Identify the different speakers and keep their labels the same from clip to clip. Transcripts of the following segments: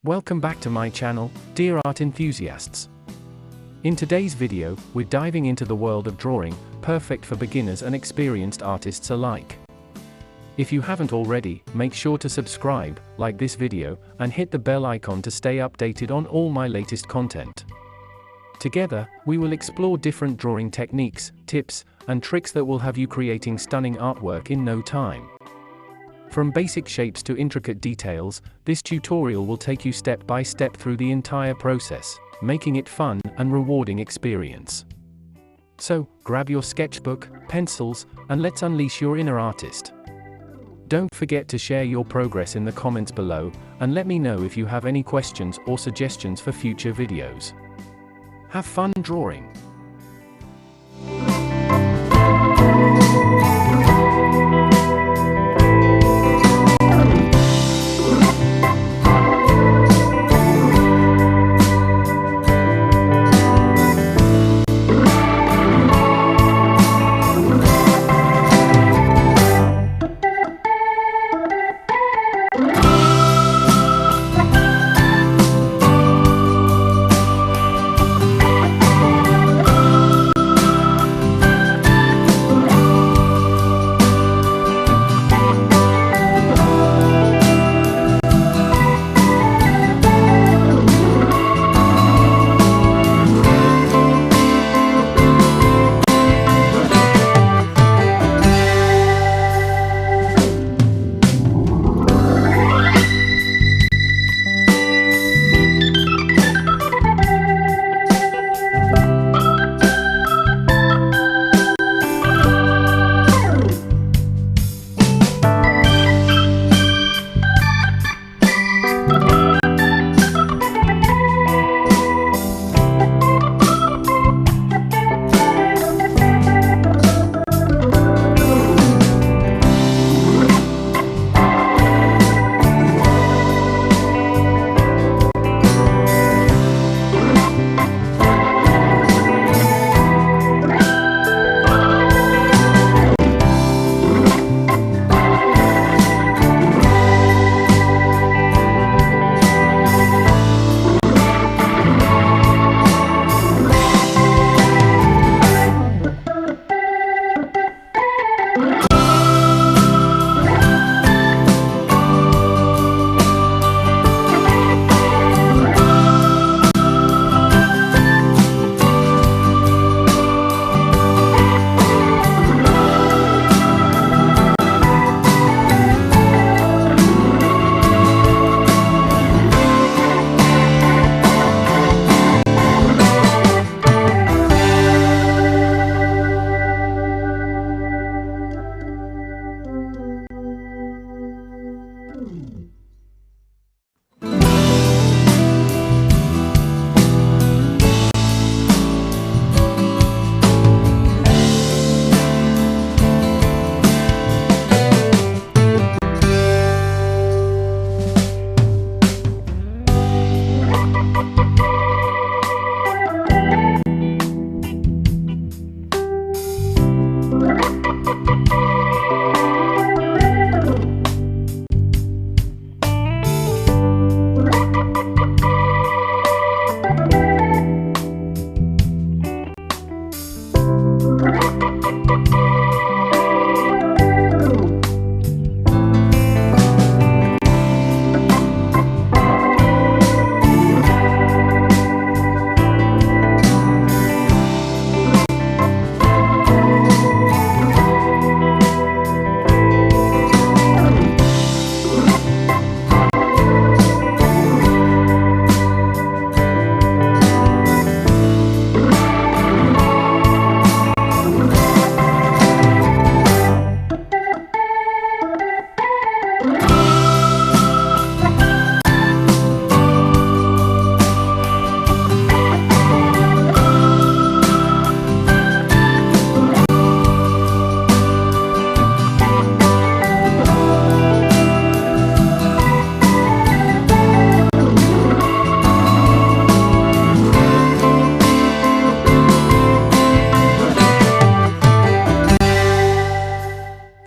Speaker 1: Welcome back to my channel, dear art enthusiasts. In today's video, we're diving into the world of drawing, perfect for beginners and experienced artists alike. If you haven't already, make sure to subscribe, like this video, and hit the bell icon to stay updated on all my latest content. Together, we will explore different drawing techniques, tips, and tricks that will have you creating stunning artwork in no time. From basic shapes to intricate details, this tutorial will take you step by step through the entire process, making it fun and rewarding experience. So, grab your sketchbook, pencils, and let's unleash your inner artist. Don't forget to share your progress in the comments below, and let me know if you have any questions or suggestions for future videos. Have fun drawing!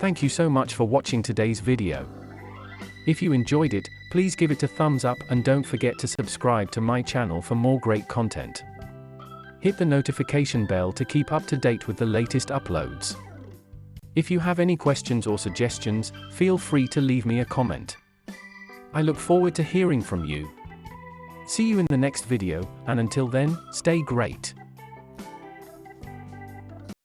Speaker 1: Thank you so much for watching today's video. If you enjoyed it, Please give it a thumbs up and don't forget to subscribe to my channel for more great content. Hit the notification bell to keep up to date with the latest uploads. If you have any questions or suggestions, feel free to leave me a comment. I look forward to hearing from you. See you in the next video, and until then, stay great.